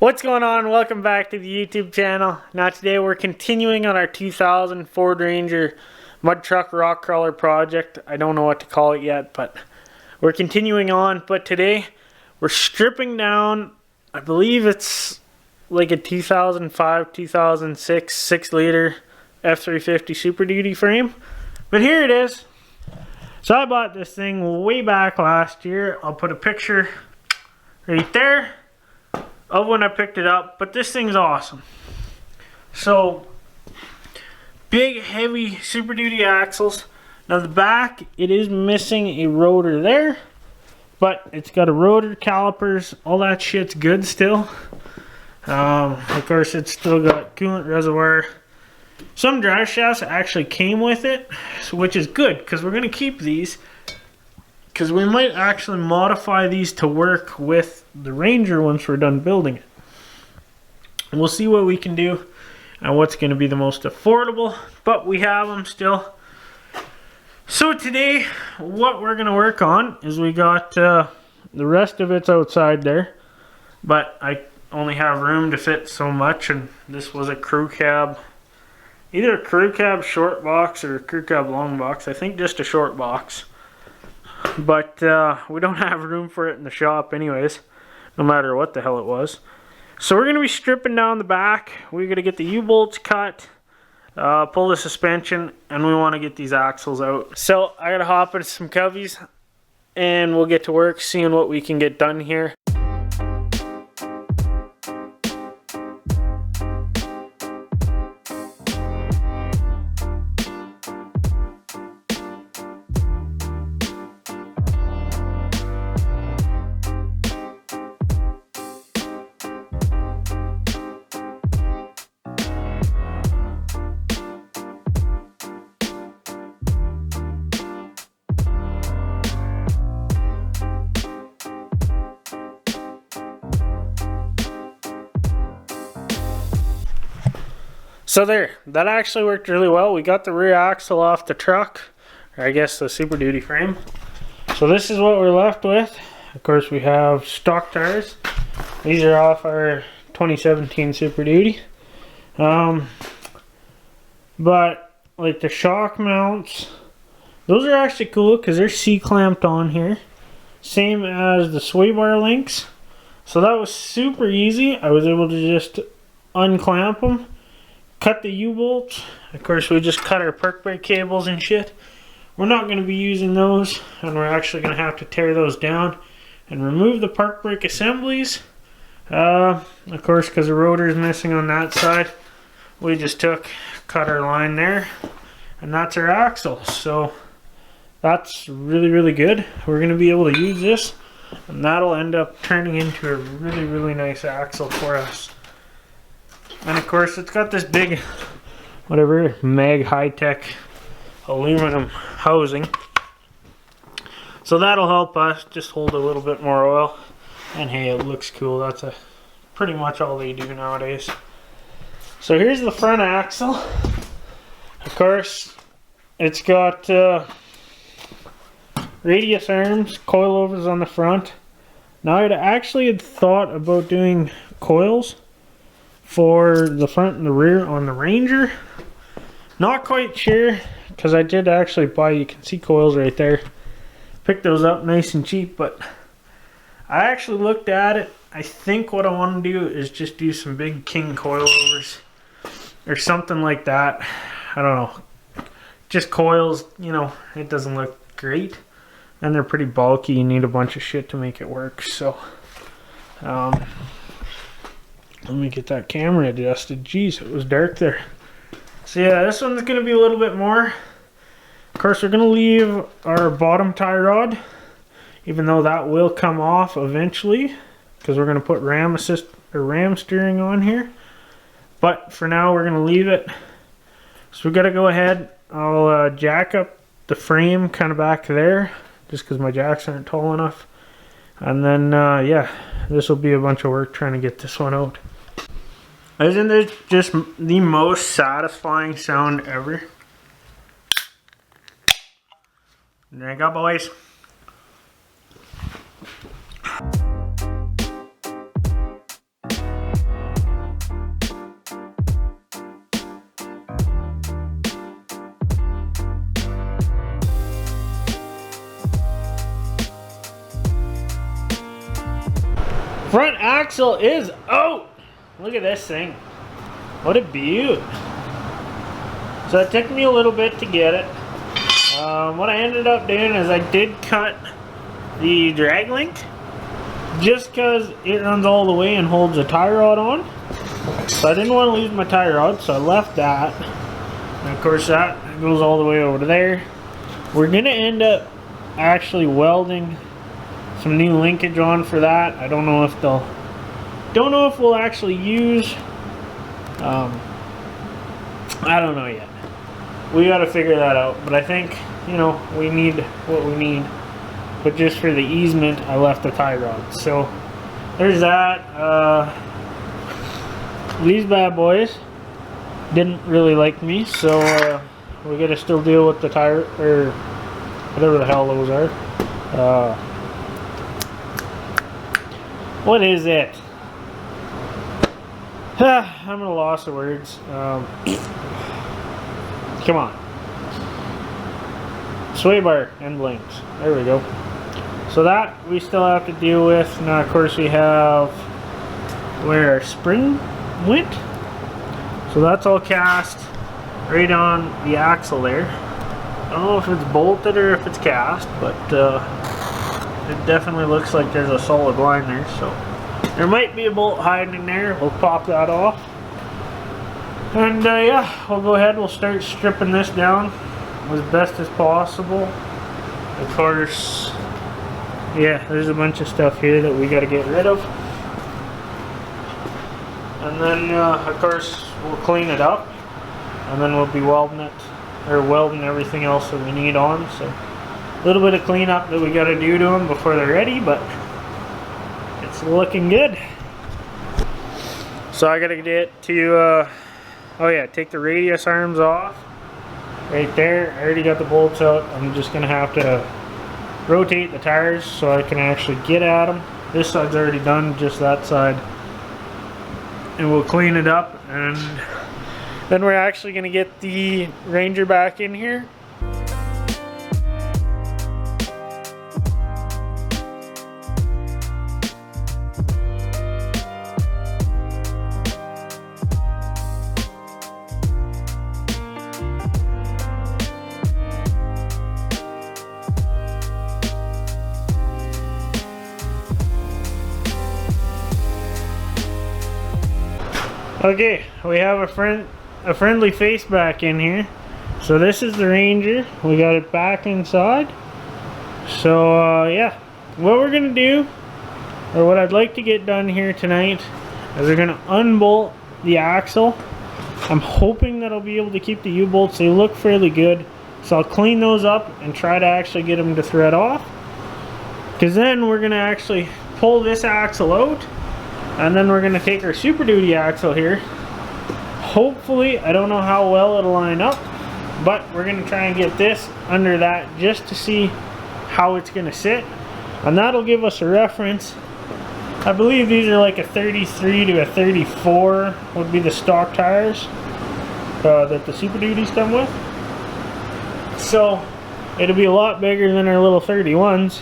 What's going on? Welcome back to the YouTube channel. Now today we're continuing on our 2000 Ford Ranger mud truck rock crawler project. I don't know what to call it yet, but we're continuing on. But today we're stripping down, I believe it's like a 2005, 2006 6-liter F350 SuperDuty frame. But here it is. So I bought this thing way back last year. I'll put a picture right there of when I picked it up, but this thing's awesome. So big heavy SuperDuty axles. Now the back, it is missing a rotor there, but it's got a rotor, calipers, all that shit's good still. Of course it's still got coolant reservoir. Some drive shafts actually came with it, which is good because we're going to keep these, because we might actually modify these to work with the Ranger once we're done building it. And we'll see what we can do and what's going to be the most affordable, but we have them still. So today what we're going to work on is we got the rest of it's outside there, but I only have room to fit so much, and this was a crew cab, either a crew cab short box or a crew cab long box. I think just a short box. But we don't have room for it in the shop anyways, no matter what the hell it was. So we're going to be stripping down the back. We're going to get the U-bolts cut, pull the suspension, and we want to get these axles out. So I got to hop into some coveys, and we'll get to work seeing what we can get done here. So there, that actually worked really well. We got the rear axle off the truck, or I guess the SuperDuty frame. So this is what we're left with. Of course we have stock tires. These are off our 2017 SuperDuty. But like the shock mounts, those are actually cool because they're C-clamped on here. Same as the sway bar links. So that was super easy. I was able to just unclamp them. Cut the U-bolts. Of course we just cut our park brake cables and shit. We're not going to be using those, and we're actually going to have to tear those down and remove the park brake assemblies. Of course, because the rotor is missing on that side, we just cut our line there, and that's our axle. So that's really good. We're going to be able to use this, and that'll end up turning into a really nice axle for us. And of course it's got this big, whatever, Mag high-tech aluminum housing. So that'll help us just hold a little bit more oil. And hey, it looks cool. That's pretty much all they do nowadays. So here's the front axle. Of course, it's got radius arms, coilovers on the front. Now I actually had thought about doing coils for the front and the rear on the Ranger. Not quite sure, because I did actually buy, you can see coils right there. Picked those up nice and cheap, but I actually looked at it. I think what I want to do is just do some big king coilovers or something like that. I don't know. Just coils, you know, it doesn't look great. And they're pretty bulky. You need a bunch of shit to make it work. So, let me get that camera adjusted. Jeez, it was dark there. So yeah, this one's going to be a little bit more. Of course, we're going to leave our bottom tie rod, even though that will come off eventually, because we're going to put ram steering on here. But for now, we're going to leave it. So we got to go ahead. I'll jack up the frame kind of back there, just because my jacks aren't tall enough. And then, yeah, this will be a bunch of work trying to get this one out. Isn't this just the most satisfying sound ever? There you go, boys. Front axle is out. Look at this thing. What a beaut. So it took me a little bit to get it. What I ended up doing is I did cut the drag link just because it runs all the way and holds a tie rod on. So I didn't want to lose my tie rod, so I left that. And of course that goes all the way over to there. We're going to end up actually welding some new linkage on for that. I don't know if we'll actually use, I don't know yet. We got to figure that out, but I think, you know, we need what we need. But just for the easement, I left the tie rod. So there's that. These bad boys didn't really like me, so we got to still deal with the tire, or whatever the hell those are. What is it? I'm at a loss of words. Come on. Sway bar end links. There we go. So that we still have to deal with. Now of course we have where our spring went. So that's all cast right on the axle there. I don't know if it's bolted or if it's cast, but it definitely looks like there's a solid line there. So there might be a bolt hiding in there. We'll pop that off. And yeah, we'll go ahead, we'll start stripping this down as best as possible. Of course, yeah, there's a bunch of stuff here that we got to get rid of. And then, of course, we'll clean it up. And then we'll be welding it, or welding everything else that we need on. So, a little bit of cleanup that we got to do to them before they're ready, but it's looking good. So I got to get to, oh yeah, take the radius arms off. Right there, I already got the bolts out. I'm just going to have to rotate the tires so I can actually get at them. This side's already done, just that side. And we'll clean it up, and then we're actually going to get the Ranger back in here. Okay, we have a friendly face back in here. So this is the Ranger. We got it back inside. So yeah, what we're gonna do, or what I'd like to get done here tonight, is we're gonna unbolt the axle. I'm hoping that I'll be able to keep the U-bolts. They look fairly good. So I'll clean those up and try to actually get them to thread off. Because then we're gonna actually pull this axle out. And then we're going to take our SuperDuty axle here. Hopefully, I don't know how well it'll line up, but we're going to try and get this under that just to see how it's going to sit. And that'll give us a reference. I believe these are like a 33 to a 34 would be the stock tires that the SuperDuties come with. So it'll be a lot bigger than our little 31s,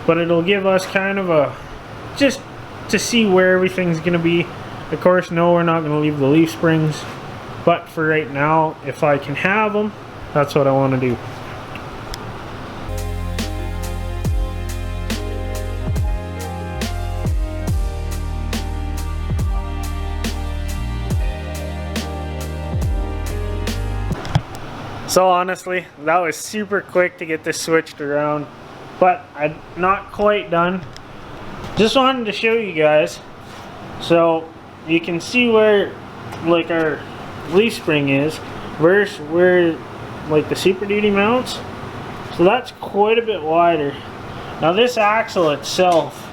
but it'll give us kind of a just to see where everything's going to be. Of course, no, we're not going to leave the leaf springs, but for right now, if I can have them, that's what I want to do. So honestly, that was super quick to get this switched around, but I'm not quite done. Just wanted to show you guys, so you can see where like our leaf spring is versus where like the SuperDuty mounts. So that's quite a bit wider. Now this axle itself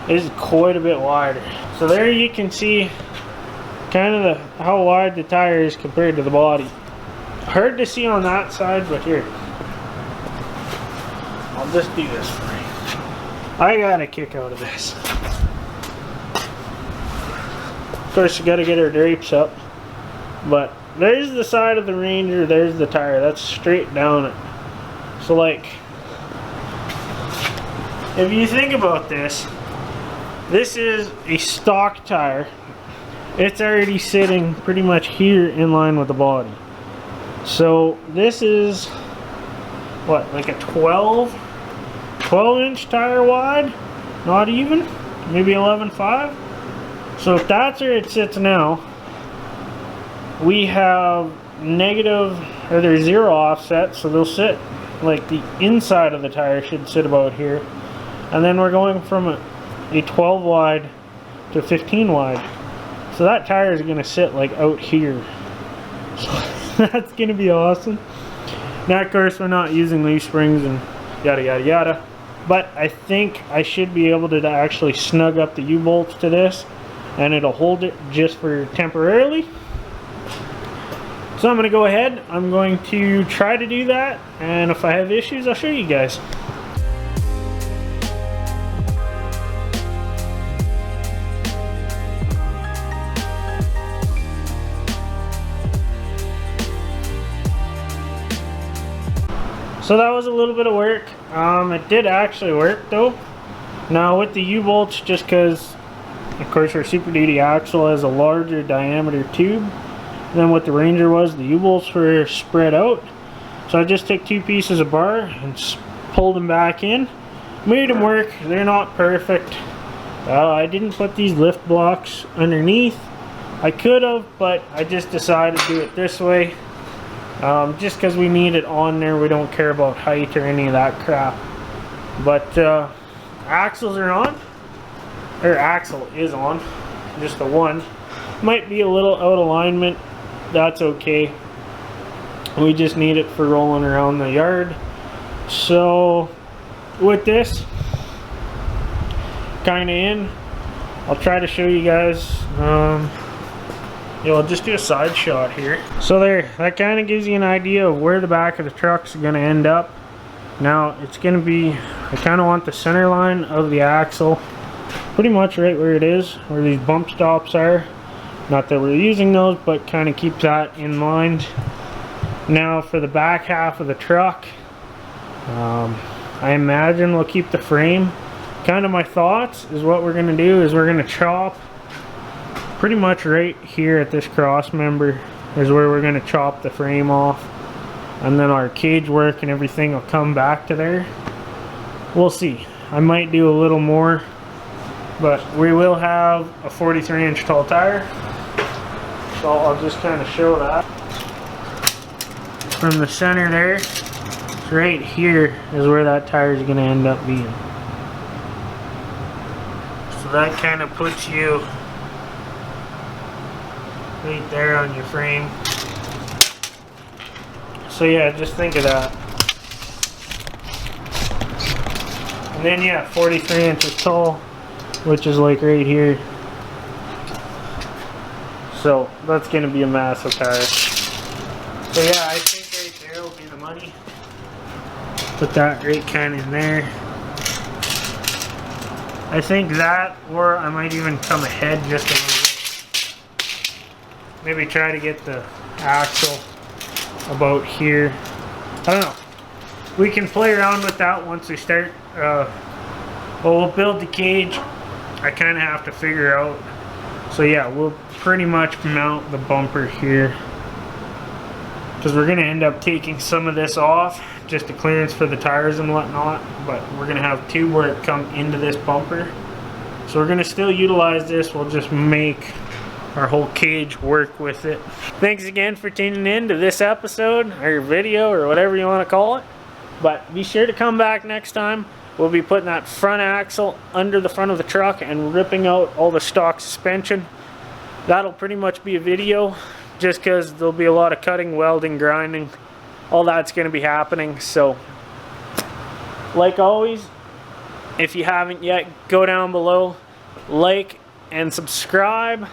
is quite a bit wider. So there you can see kind of how wide the tire is compared to the body. Hard to see on that side, but here, I'll just do this for you. I got a kick out of this. Of course, you got to get our drapes up. But there's the side of the Ranger, there's the tire. That's straight down it. So like, if you think about this, This is a stock tire. It's already sitting pretty much here in line with the body. So this is what, like a 12 inch tire wide? Not even, maybe 11.5. So if that's where it sits now, we have negative, or they're zero offset, so they'll sit like the inside of the tire should sit about here. And then we're going from a 12 wide to 15 wide. So that tire is going to sit like out here. So that's going to be awesome. Now of course we're not using leaf springs and yada yada yada. But I think I should be able to actually snug up the U-bolts to this, and it'll hold it just for temporarily. So I'm going to go ahead, I'm going to try to do that, and if I have issues I'll show you guys. So that was a little bit of work. It did actually work though. Now with the U-bolts, just because of course our SuperDuty axle has a larger diameter tube than what the Ranger was, the U-bolts were spread out. So I just took two pieces of bar and pulled them back in. Made them work. They're not perfect. I didn't put these lift blocks underneath. I could have, but I just decided to do it this way. Just because we need it on there, we don't care about height or any of that crap. But axles are on, or axle is on, just the one. Might be a little out of alignment, that's okay. We just need it for rolling around the yard. So with this kind of in, I'll try to show you guys. I'll just do a side shot here. So there, that kind of gives you an idea of where the back of the truck's going to end up. Now it's going to be, I kind of want the center line of the axle pretty much right where it is, where these bump stops are. Not that we're using those, but kind of keep that in mind. Now for the back half of the truck, I imagine we'll keep the frame. Kind of my thoughts is what we're going to do is we're going to chop pretty much right here at this cross member is where we're going to chop the frame off, and then our cage work and everything will come back to there. We'll see. I might do a little more, but we will have a 43-inch tall tire, so I'll just kind of show that. From the center there, right here is where that tire is going to end up being. So that kind of puts you right there on your frame. So yeah, just think of that. And then yeah, 43 inches tall, which is like right here. So that's gonna be a massive tire. So yeah, I think right there will be the money. Put that right kind of in there. I think that, or I might even come ahead just a little bit. Maybe try to get the axle about here. I don't know. We can play around with that once we start. Well, we'll build the cage. I kind of have to figure out. So yeah, we'll pretty much mount the bumper here, because we're going to end up taking some of this off just to clearance for the tires and whatnot. But we're going to have tube work come into this bumper. So we're going to still utilize this. We'll just make our whole cage work with it. Thanks again for tuning in to this episode or video or whatever you want to call it. But be sure to come back next time. We'll be putting that front axle under the front of the truck and ripping out all the stock suspension. That'll pretty much be a video, just because there'll be a lot of cutting, welding, grinding. All that's going to be happening. So like always, if you haven't yet, go down below, like and subscribe,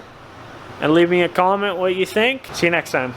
and leave me a comment what you think. See you next time.